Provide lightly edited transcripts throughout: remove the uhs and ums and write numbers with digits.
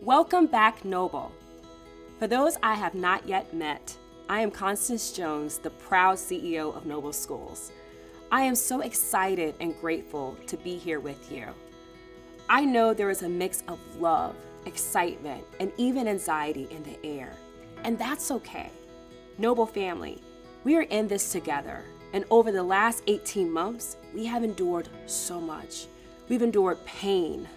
Welcome back, Noble. For those I have not yet met, I am Constance Jones, the proud CEO of Noble Schools. I am so excited and grateful to be here with you. I know there is a mix of love, excitement, and even anxiety in the air, and that's okay. Noble family, we are in this together, and over the last 18 months, we have endured so much. We've endured pain,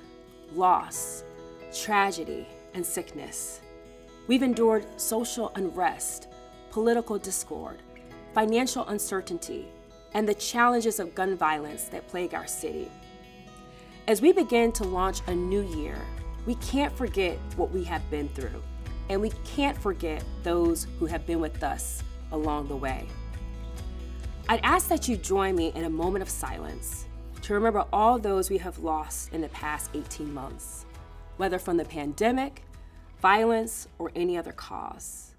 loss, tragedy, and sickness. We've endured social unrest, political discord, financial uncertainty, and the challenges of gun violence that plague our city. As we begin to launch a new year, we can't forget what we have been through, and we can't forget those who have been with us along the way. I'd ask that you join me in a moment of silence to remember all those we have lost in the past 18 months, whether from the pandemic, violence, or any other cause.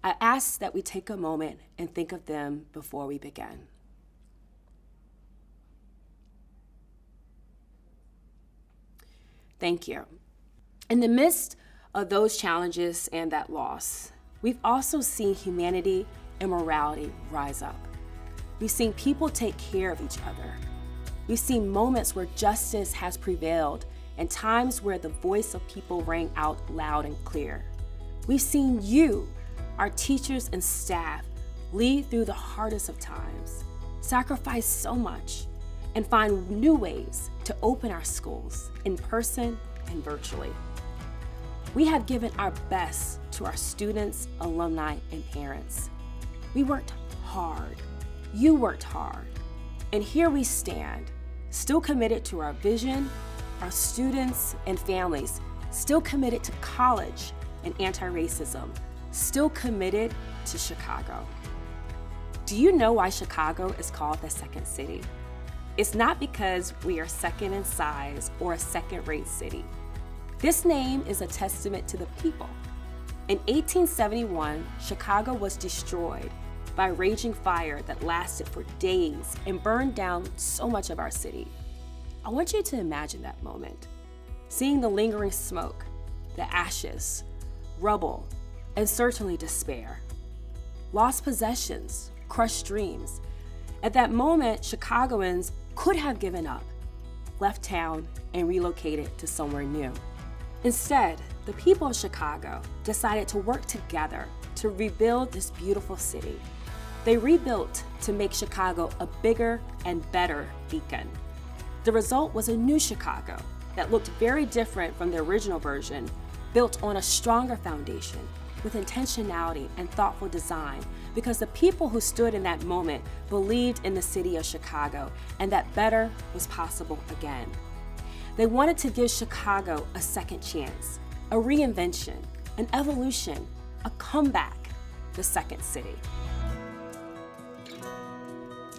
I ask that we take a moment and think of them before we begin. Thank you. In the midst of those challenges and that loss, we've also seen humanity and morality rise up. We've seen people take care of each other. We've seen moments where justice has prevailed and times where the voice of people rang out loud and clear. We've seen you, our teachers and staff, lead through the hardest of times, sacrifice so much, and find new ways to open our schools in person and virtually. We have given our best to our students, alumni, and parents. We worked hard. You worked hard. And here we stand, still committed to our vision, our students and families, still committed to college and anti-racism, still committed to Chicago. Do you know why Chicago is called the second city? It's not because we are second in size or a second-rate city. This name is a testament to the people. In 1871, Chicago was destroyed by a raging fire that lasted for days and burned down so much of our city. I want you to imagine that moment, seeing the lingering smoke, the ashes, rubble, and certainly despair. Lost possessions, crushed dreams. At that moment, Chicagoans could have given up, left town, and relocated to somewhere new. Instead, the people of Chicago decided to work together to rebuild this beautiful city. They rebuilt to make Chicago a bigger and better beacon. The result was a new Chicago that looked very different from the original version, built on a stronger foundation with intentionality and thoughtful design, because the people who stood in that moment believed in the city of Chicago and that better was possible again. They wanted to give Chicago a second chance, a reinvention, an evolution, a comeback, the second city.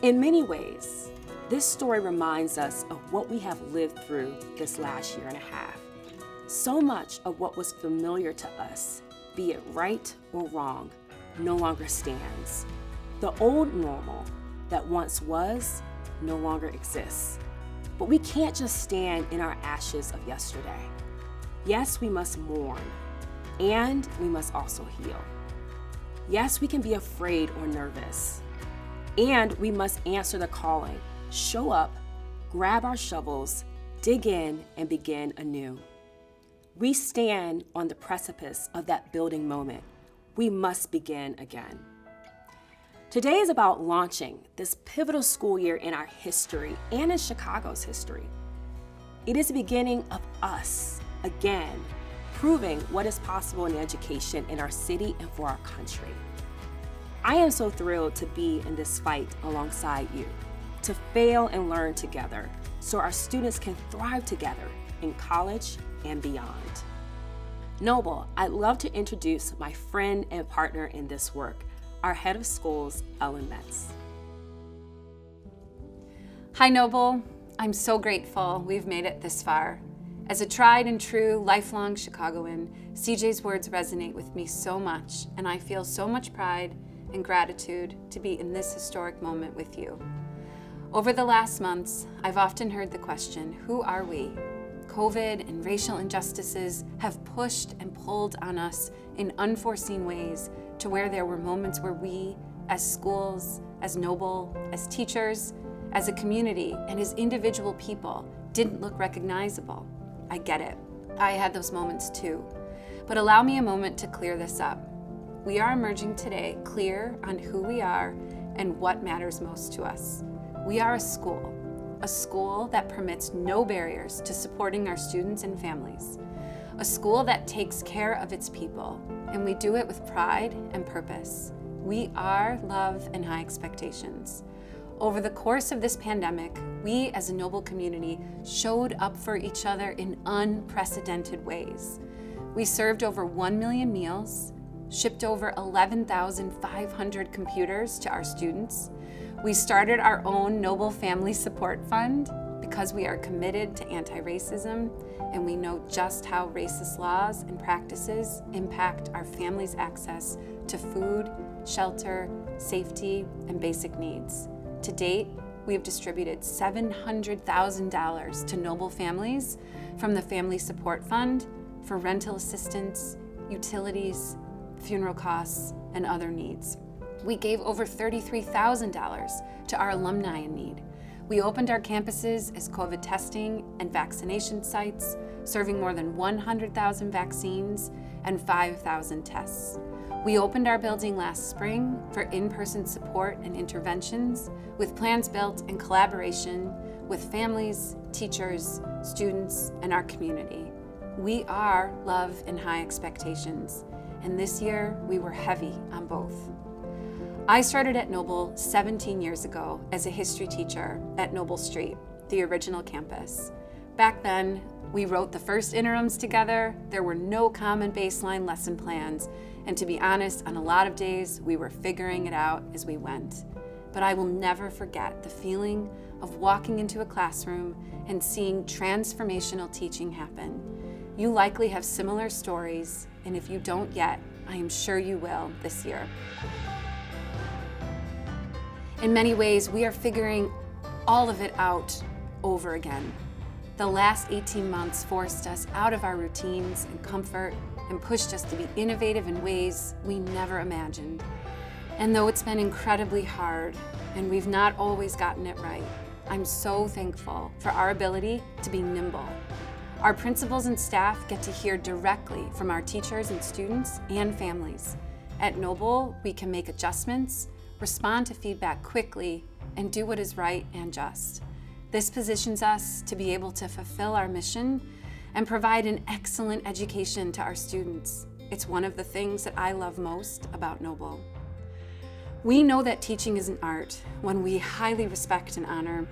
In many ways, this story reminds us of what we have lived through this last year and a half. So much of what was familiar to us, be it right or wrong, no longer stands. The old normal that once was no longer exists. But we can't just stand in our ashes of yesterday. Yes, we must mourn, and we must also heal. Yes, we can be afraid or nervous, and we must answer the calling, show up, grab our shovels, dig in, and begin anew. We stand on the precipice of that building moment. We must begin again. Today is about launching this pivotal school year in our history and in Chicago's history. It is the beginning of us, again, proving what is possible in education in our city and for our country. I am so thrilled to be in this fight alongside you, to fail and learn together so our students can thrive together in college and beyond. Noble, I'd love to introduce my friend and partner in this work, our head of schools, Ellen Metz. Hi, Noble. I'm so grateful we've made it this far. As a tried and true, lifelong Chicagoan, CJ's words resonate with me so much, and I feel so much pride and gratitude to be in this historic moment with you. Over the last months, I've often heard the question, who are we? COVID and racial injustices have pushed and pulled on us in unforeseen ways to where there were moments where we, as schools, as Noble, as teachers, as a community, and as individual people, didn't look recognizable. I get it. I had those moments too. But allow me a moment to clear this up. We are emerging today clear on who we are and what matters most to us. We are a school that permits no barriers to supporting our students and families, a school that takes care of its people, and we do it with pride and purpose. We are love and high expectations. Over the course of this pandemic, we as a Noble community showed up for each other in unprecedented ways. We served over 1 million meals, shipped over 11,500 computers to our students. We started our own Noble Family Support Fund because we are committed to anti-racism and we know just how racist laws and practices impact our families' access to food, shelter, safety, and basic needs. To date, we have distributed $700,000 to Noble families from the Family Support Fund for rental assistance, utilities, funeral costs, and other needs. We gave over $33,000 to our alumni in need. We opened our campuses as COVID testing and vaccination sites, serving more than 100,000 vaccines and 5,000 tests. We opened our building last spring for in-person support and interventions, with plans built in collaboration with families, teachers, students, and our community. We are love and high expectations, and this year we were heavy on both. I started at Noble 17 years ago as a history teacher at Noble Street, the original campus. Back then, we wrote the first interims together. There were no common baseline lesson plans, and to be honest, on a lot of days, we were figuring it out as we went. But I will never forget the feeling of walking into a classroom and seeing transformational teaching happen. You likely have similar stories, and if you don't yet, I am sure you will this year. In many ways, we are figuring all of it out over again. The last 18 months forced us out of our routines and comfort and pushed us to be innovative in ways we never imagined. And though it's been incredibly hard and we've not always gotten it right, I'm so thankful for our ability to be nimble. Our principals and staff get to hear directly from our teachers and students and families. At Noble, we can make adjustments, respond to feedback quickly, and do what is right and just. This positions us to be able to fulfill our mission and provide an excellent education to our students. It's one of the things that I love most about Noble. We know that teaching is an art, one we highly respect and honor.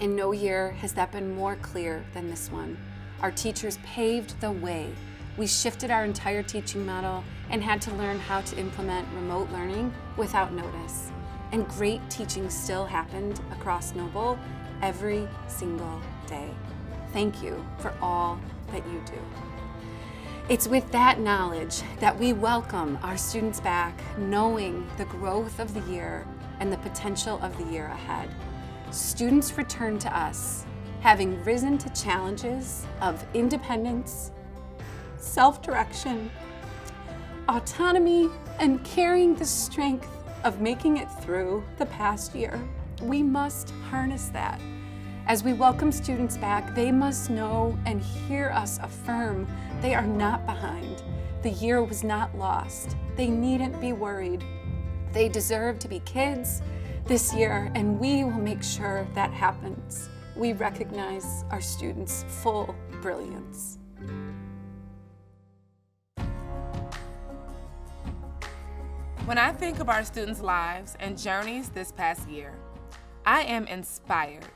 In no year has that been more clear than this one. Our teachers paved the way. We shifted our entire teaching model and had to learn how to implement remote learning without notice. And great teaching still happened across Noble every single day. Thank you for all that you do. It's with that knowledge that we welcome our students back, knowing the growth of the year and the potential of the year ahead. Students return to us, having risen to challenges of independence, self-direction, autonomy, and carrying the strength of making it through the past year. We must harness that. As we welcome students back, they must know and hear us affirm they are not behind. The year was not lost. They needn't be worried. They deserve to be kids this year, and we will make sure that happens. We recognize our students' full brilliance. When I think of our students' lives and journeys this past year, I am inspired.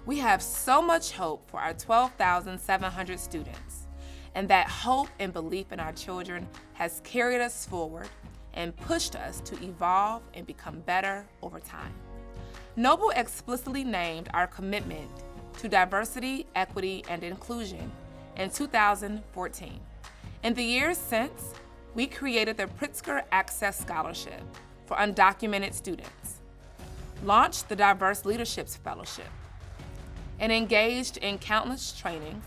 We have so much hope for our 12,700 students, and that hope and belief in our children has carried us forward and pushed us to evolve and become better over time. Noble explicitly named our commitment to diversity, equity, and inclusion in 2014. In the years since, we created the Pritzker Access Scholarship for undocumented students, launched the Diverse Leaderships Fellowship, and engaged in countless trainings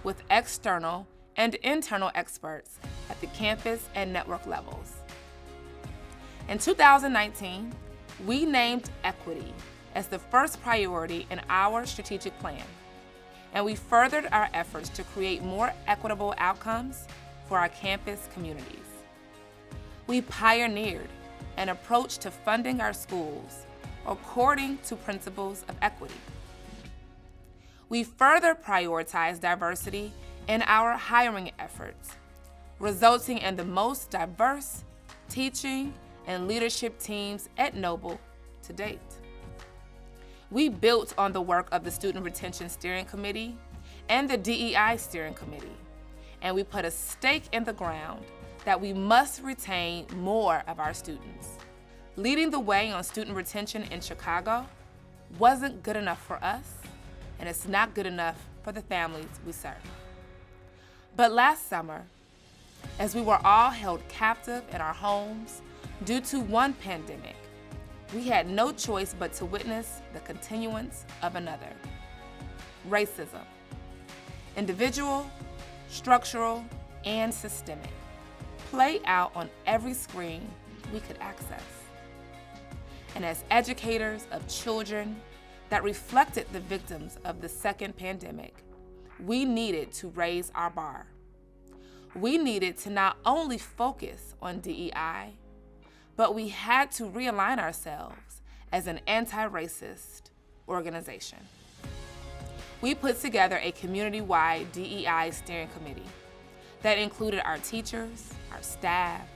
with external and internal experts at the campus and network levels. In 2019, we named equity as the first priority in our strategic plan, and we furthered our efforts to create more equitable outcomes for our campus communities. We pioneered an approach to funding our schools according to principles of equity. We further prioritized diversity in our hiring efforts, resulting in the most diverse teaching and leadership teams at Noble to date. We built on the work of the Student Retention Steering Committee and the DEI Steering Committee, and we put a stake in the ground that we must retain more of our students. Leading the way on student retention in Chicago wasn't good enough for us, and it's not good enough for the families we serve. But last summer, as we were all held captive in our homes due to one pandemic, we had no choice but to witness the continuance of another: racism. Individual, structural, and systemic, play out on every screen we could access. And as educators of children that reflected the victims of the second pandemic, we needed to raise our bar. We needed to not only focus on DEI, but we had to realign ourselves as an anti-racist organization. We put together a community-wide DEI steering committee that included our teachers, our staff,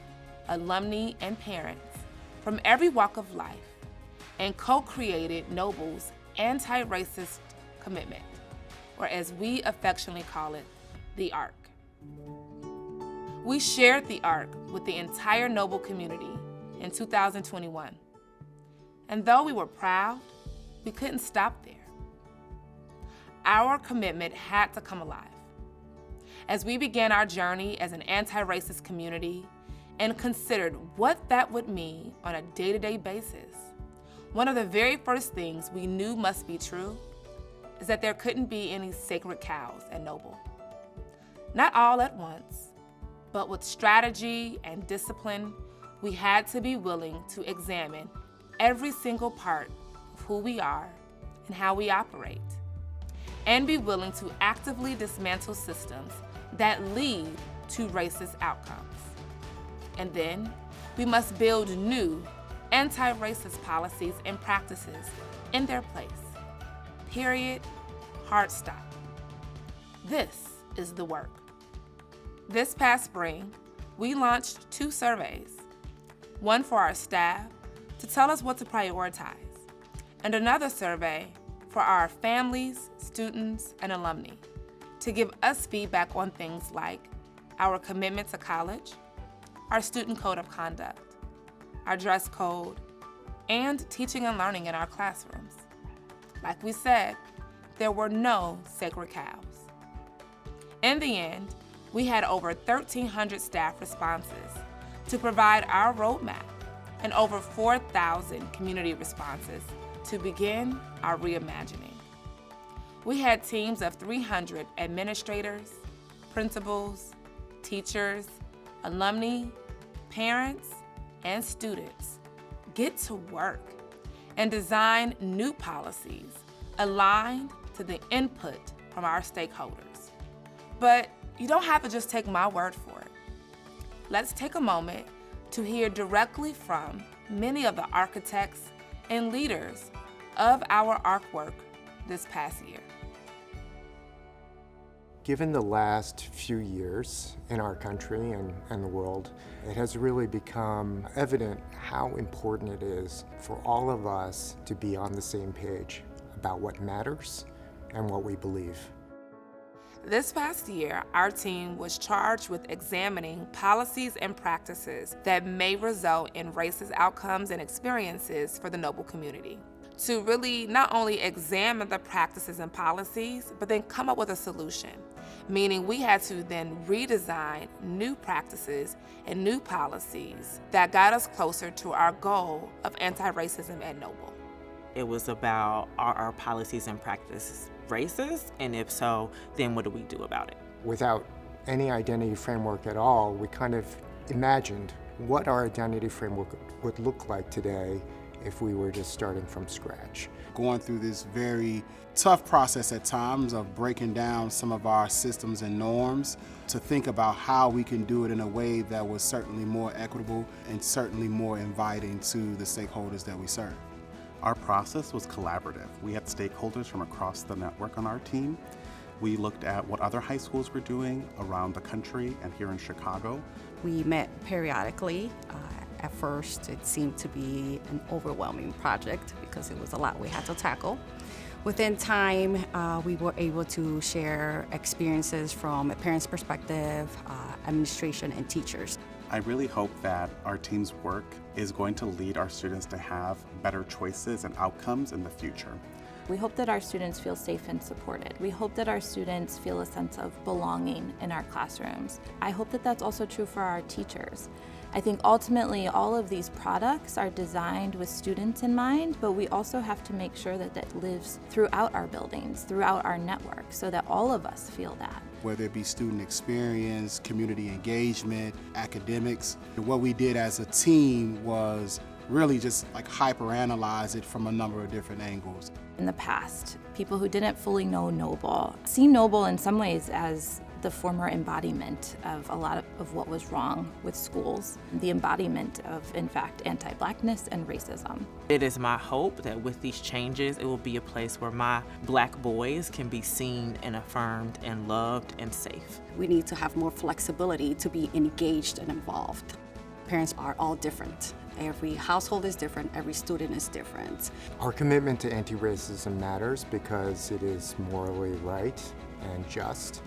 alumni, and parents from every walk of life, and co-created Noble's anti-racist commitment, or as we affectionately call it, the ARC. We shared the ARC with the entire Noble community in 2021. And though we were proud, we couldn't stop there. Our commitment had to come alive. As we began our journey as an anti-racist community and considered what that would mean on a day-to-day basis, one of the very first things we knew must be true is that there couldn't be any sacred cows at Noble. Not all at once, but with strategy and discipline, we had to be willing to examine every single part of who we are and how we operate, and be willing to actively dismantle systems that lead to racist outcomes. And then we must build new anti-racist policies and practices in their place. Period. Hard stop. This is the work. This past spring, we launched 2 surveys, one for our staff to tell us what to prioritize, and another survey for our families, students, and alumni to give us feedback on things like our commitment to college, our student code of conduct, our dress code, and teaching and learning in our classrooms. Like we said, there were no sacred cows. In the end, we had over 1,300 staff responses to provide our roadmap and over 4,000 community responses to begin our reimagining. We had teams of 300 administrators, principals, teachers, alumni, parents, and students get to work and design new policies aligned to the input from our stakeholders. But you don't have to just take my word for it. Let's take a moment to hear directly from many of the architects and leaders of our ARC work this past year. Given the last few years in our country and the world, it has really become evident how important it is for all of us to be on the same page about what matters and what we believe. This past year, our team was charged with examining policies and practices that may result in racist outcomes and experiences for the Noble community. To really not only examine the practices and policies, but then come up with a solution. Meaning we had to then redesign new practices and new policies that got us closer to our goal of anti-racism at Noble. It was about our policies and practices racist? And if so, then what do we do about it? Without any identity framework at all, we kind of imagined what our identity framework would look like today if we were just starting from scratch. Going through this very tough process at times of breaking down some of our systems and norms to think about how we can do it in a way that was certainly more equitable and certainly more inviting to the stakeholders that we serve. Our process was collaborative. We had stakeholders from across the network on our team. We looked at what other high schools were doing around the country and here in Chicago. We met periodically. At first, it seemed to be an overwhelming project because it was a lot we had to tackle. Within time, we were able to share experiences from a parent's perspective, administration, and teachers. I really hope that our team's work is going to lead our students to have better choices and outcomes in the future. We hope that our students feel safe and supported. We hope that our students feel a sense of belonging in our classrooms. I hope that that's also true for our teachers. I think ultimately all of these products are designed with students in mind, but we also have to make sure that that lives throughout our buildings, throughout our network, so that all of us feel that. Whether it be student experience, community engagement, academics. What we did as a team was really just like hyper-analyze it from a number of different angles. In the past, people who didn't fully know Noble see Noble in some ways as the former embodiment of a lot of what was wrong with schools, the embodiment of, in fact, anti-Blackness and racism. It is my hope that with these changes, it will be a place where my Black boys can be seen and affirmed and loved and safe. We need to have more flexibility to be engaged and involved. Parents are all different. Every household is different, every student is different. Our commitment to anti-racism matters because it is morally right and just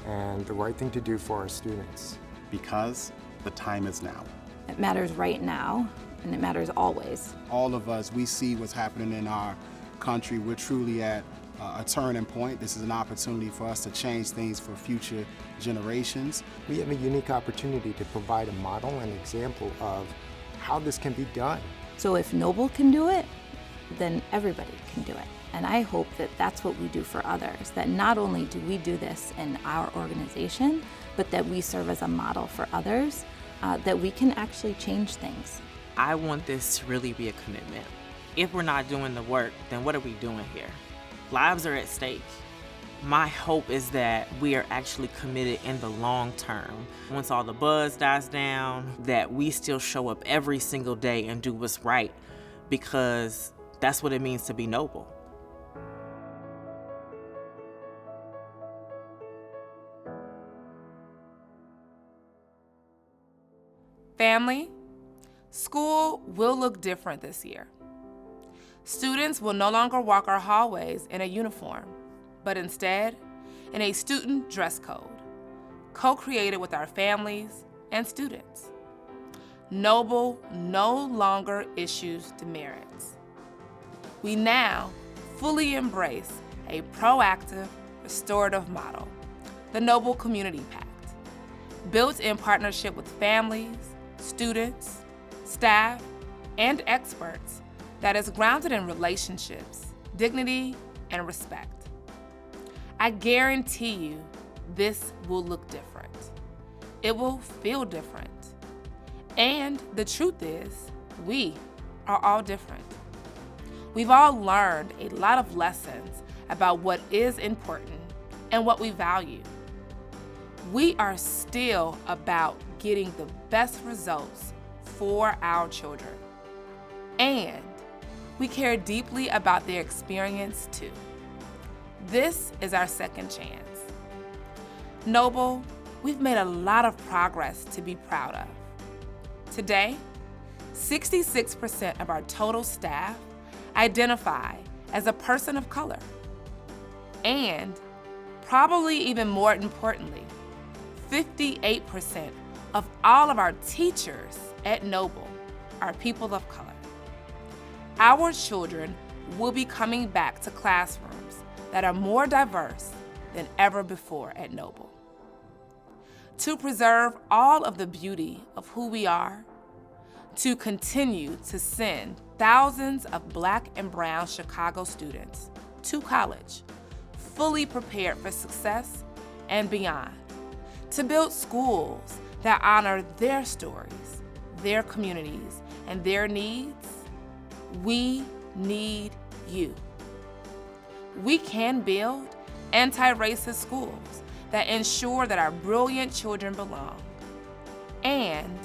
and the right thing to do for our students. Because the time is now. It matters right now, and it matters always. All of us, we see what's happening in our country. We're truly at a turning point. This is an opportunity for us to change things for future generations. We have a unique opportunity to provide a model and example of how this can be done. So if Noble can do it, then everybody can do it. And I hope that that's what we do for others, that not only do we do this in our organization, but that we serve as a model for others, that we can actually change things. I want this to really be a commitment. If we're not doing the work, then what are we doing here? Lives are at stake. My hope is that we are actually committed in the long term. Once all the buzz dies down, that we still show up every single day and do what's right, because that's what it means to be noble. Family, school will look different this year. Students will no longer walk our hallways in a uniform, but instead in a student dress code, co-created with our families and students. Noble no longer issues demerits. We now fully embrace a proactive, restorative model, the Noble Community Pact, built in partnership with families, students, staff, and experts that is grounded in relationships, dignity, and respect. I guarantee you this will look different. It will feel different. And the truth is, we are all different. We've all learned a lot of lessons about what is important and what we value. We are still about getting the best results for our children. And we care deeply about their experience too. This is our second chance. Noble, we've made a lot of progress to be proud of. Today, 66% of our total staff identify as a person of color. And probably even more importantly, 58% of all of our teachers at Noble are people of color. Our children will be coming back to classrooms that are more diverse than ever before at Noble. To preserve all of the beauty of who we are, to continue to send thousands of Black and brown Chicago students to college fully prepared for success and beyond. To build schools that honor their stories, their communities, and their needs, we need you. We can build anti-racist schools that ensure that our brilliant children belong and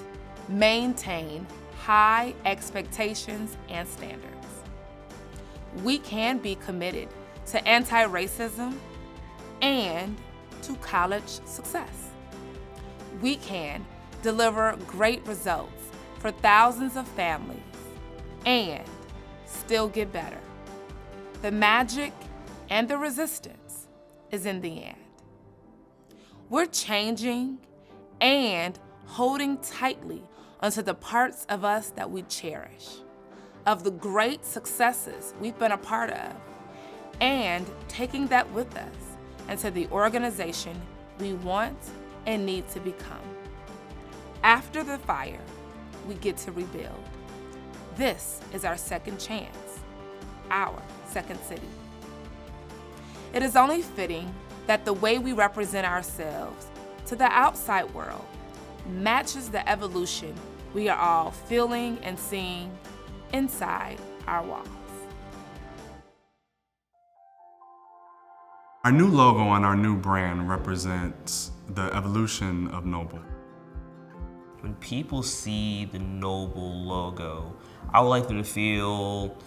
maintain high expectations and standards. We can be committed to anti-racism and to college success. We can deliver great results for thousands of families and still get better. The magic and the resistance is in the end. We're changing and holding tightly onto the parts of us that we cherish, of the great successes we've been a part of, and taking that with us into the organization we want and need to become. After the fire, we get to rebuild. This is our second chance, our second city. It is only fitting that the way we represent ourselves to the outside world matches the evolution we are all feeling and seeing inside our walls. Our new logo and our new brand represents the evolution of Noble. When people see the Noble logo, I would like them to feel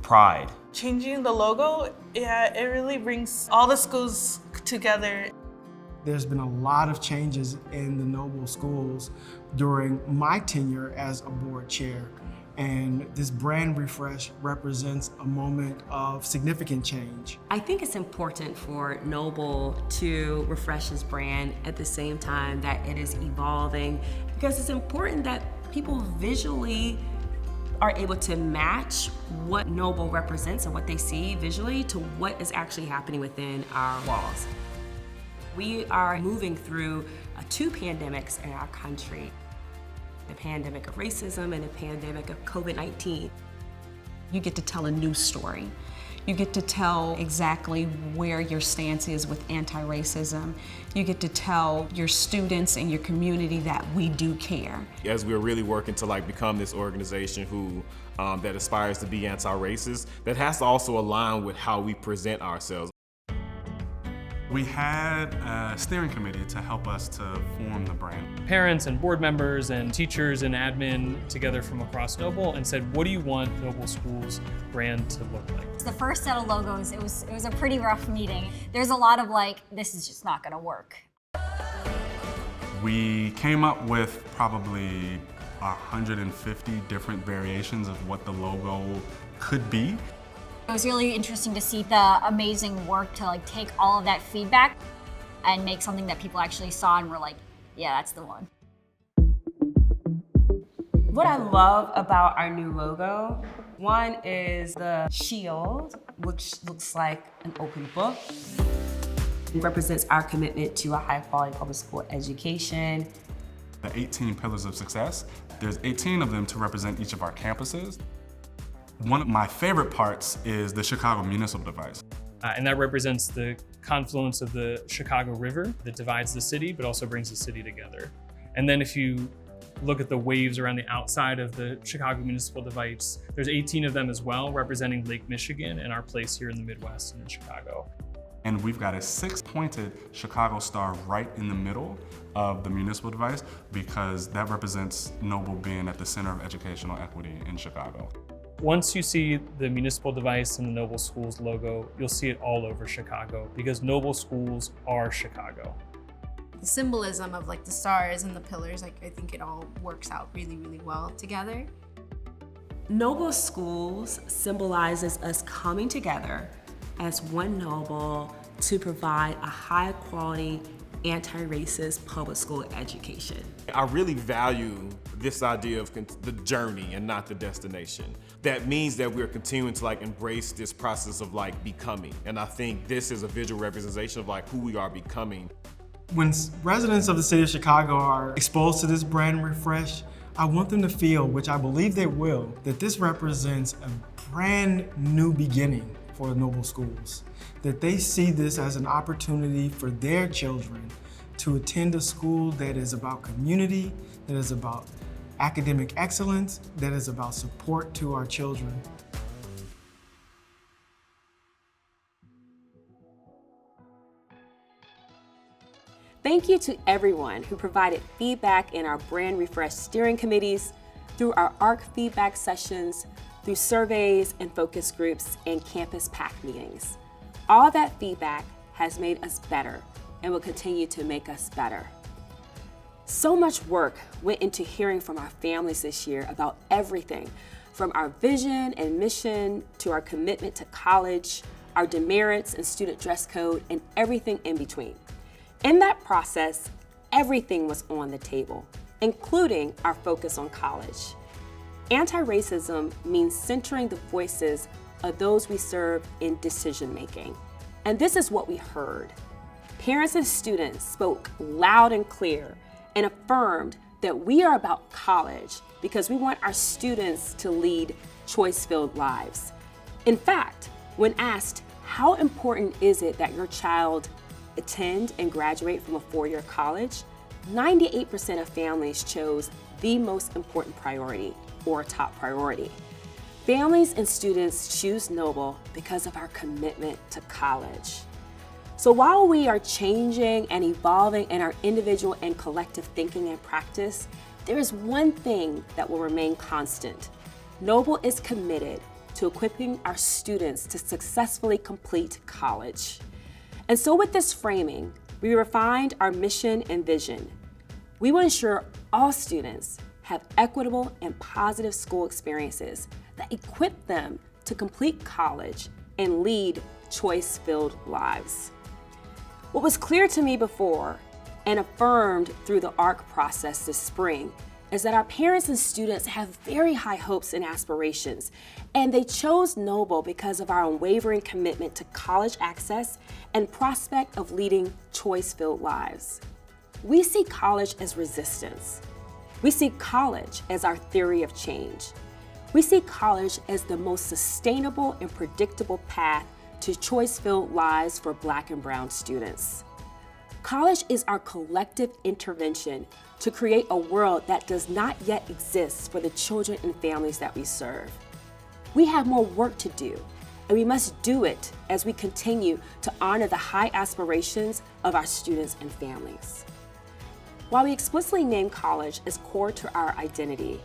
pride. Changing the logo, yeah, it really brings all the schools together. There's been a lot of changes in the Noble schools during my tenure as a board chair. And this brand refresh represents a moment of significant change. I think it's important for Noble to refresh his brand at the same time that it is evolving, because it's important that people visually are able to match what Noble represents and what they see visually to what is actually happening within our walls. We are moving through two pandemics in our country. The pandemic of racism and the pandemic of COVID-19. You get to tell a new story. You get to tell exactly where your stance is with anti-racism. You get to tell your students and your community that we do care. As we're really working to become this organization who that aspires to be anti-racist, that has to also align with how we present ourselves. We had a steering committee to help us to form the brand. Parents and board members and teachers and admin together from across Noble and said, what do you want Noble School's brand to look like? The first set of logos, it was a pretty rough meeting. There's a lot of this is just not gonna work. We came up with probably 150 different variations of what the logo could be. It was really interesting to see the amazing work to take all of that feedback and make something that people actually saw and were like, yeah, that's the one. What I love about our new logo, one is the shield, which looks like an open book. It represents our commitment to a high-quality public school education. The 18 pillars of success, there's 18 of them to represent each of our campuses. One of my favorite parts is the Chicago municipal device. And that represents the confluence of the Chicago River that divides the city, but also brings the city together. And then if you look at the waves around the outside of the Chicago municipal device, there's 18 of them as well, representing Lake Michigan and our place here in the Midwest and in Chicago. And we've got a 6-pointed Chicago star right in the middle of the municipal device because that represents Noble being at the center of educational equity in Chicago. Once you see the municipal device and the Noble Schools logo, you'll see it all over Chicago because Noble Schools are Chicago. The symbolism of the stars and the pillars, I think it all works out really, really well together. Noble Schools symbolizes us coming together as one Noble to provide a high quality anti-racist public school education. I really value this idea of the journey and not the destination. That means that we're continuing to embrace this process of becoming. And I think this is a visual representation of who we are becoming. When residents of the city of Chicago are exposed to this brand refresh, I want them to feel, which I believe they will, that this represents a brand new beginning for Noble Schools, that they see this as an opportunity for their children to attend a school that is about community, that is about academic excellence, that is about support to our children. Thank you to everyone who provided feedback in our Brand Refresh steering committees, through our ARC feedback sessions, through surveys and focus groups and campus PAC meetings. All that feedback has made us better and will continue to make us better. So much work went into hearing from our families this year about everything from our vision and mission to our commitment to college, our demerits and student dress code, and everything in between. In that process, everything was on the table, including our focus on college. Anti-racism means centering the voices of those we serve in decision-making. And this is what we heard. Parents and students spoke loud and clear and affirmed that we are about college because we want our students to lead choice-filled lives. In fact, when asked, how important is it that your child attend and graduate from a four-year college, 98% of families chose the most important priority or top priority. Families and students choose Noble because of our commitment to college. So while we are changing and evolving in our individual and collective thinking and practice, there is one thing that will remain constant. Noble is committed to equipping our students to successfully complete college. And so with this framing, we refined our mission and vision. We will ensure all students have equitable and positive school experiences that equip them to complete college and lead choice-filled lives. What was clear to me before and affirmed through the ARC process this spring is that our parents and students have very high hopes and aspirations, and they chose Noble because of our unwavering commitment to college access and prospect of leading choice-filled lives. We see college as resistance. We see college as our theory of change. We see college as the most sustainable and predictable path to choice-filled lives for Black and Brown students. College is our collective intervention to create a world that does not yet exist for the children and families that we serve. We have more work to do, and we must do it as we continue to honor the high aspirations of our students and families. While we explicitly name college as core to our identity,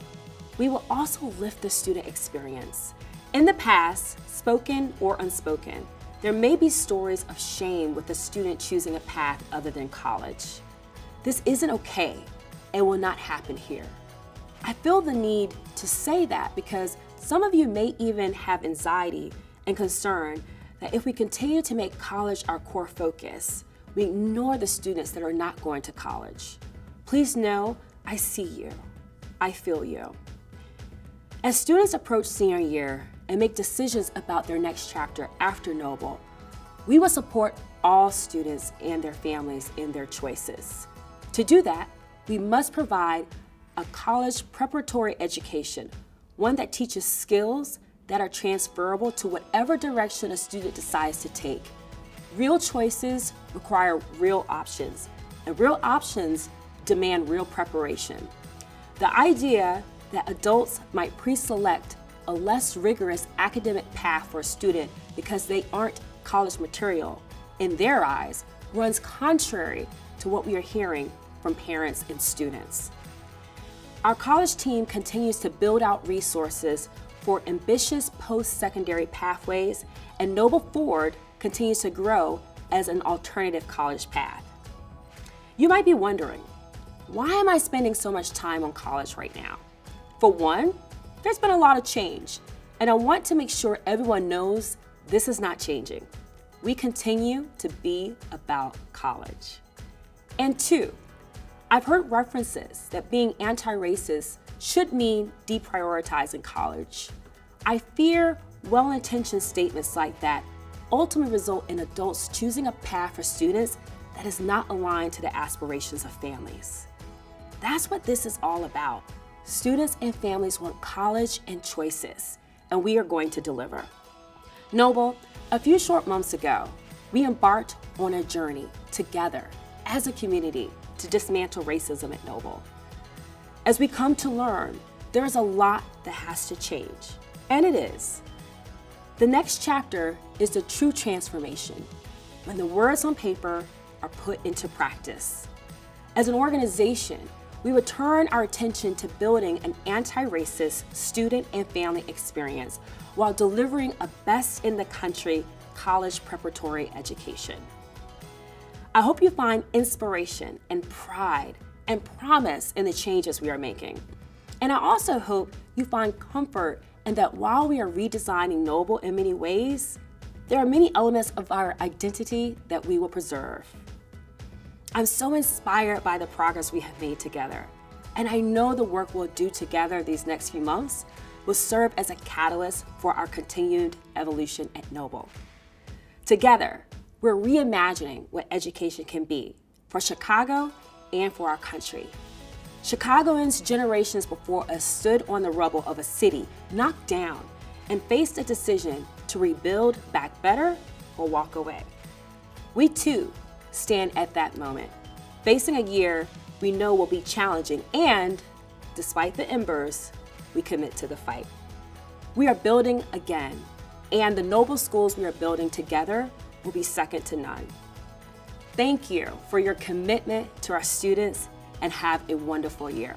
we will also lift the student experience. In the past, spoken or unspoken, there may be stories of shame with a student choosing a path other than college. This isn't okay and will not happen here. I feel the need to say that because some of you may even have anxiety and concern that if we continue to make college our core focus, we ignore the students that are not going to college. Please know, I see you. I feel you. As students approach senior year and make decisions about their next chapter after Noble, we will support all students and their families in their choices. To do that, we must provide a college preparatory education, one that teaches skills that are transferable to whatever direction a student decides to take. Real choices require real options, and real options demand real preparation. The idea that adults might pre-select a less rigorous academic path for a student because they aren't college material, in their eyes, runs contrary to what we are hearing from parents and students. Our college team continues to build out resources for ambitious post-secondary pathways, and Noble Forward continues to grow as an alternative college path. You might be wondering, why am I spending so much time on college right now? For one, there's been a lot of change, and I want to make sure everyone knows this is not changing. We continue to be about college. And two, I've heard references that being anti-racist should mean deprioritizing college. I fear well-intentioned statements like that ultimately result in adults choosing a path for students that is not aligned to the aspirations of families. That's what this is all about. Students and families want college and choices, and we are going to deliver. Noble, a few short months ago, we embarked on a journey together as a community to dismantle racism at Noble. As we come to learn, there is a lot that has to change, and it is. The next chapter is the true transformation, when the words on paper are put into practice. As an organization, we would turn our attention to building an anti-racist student and family experience while delivering a best in the country college preparatory education. I hope you find inspiration and pride and promise in the changes we are making. And I also hope you find comfort in that while we are redesigning Noble in many ways, there are many elements of our identity that we will preserve. I'm so inspired by the progress we have made together, and I know the work we'll do together these next few months will serve as a catalyst for our continued evolution at Noble. Together, we're reimagining what education can be for Chicago and for our country. Chicagoans generations before us stood on the rubble of a city knocked down and faced a decision to rebuild back better or walk away. We too stand at that moment, facing a year we know will be challenging, and despite the embers, we commit to the fight. We are building again, and the Noble schools we are building together will be second to none. Thank you for your commitment to our students, and have a wonderful year.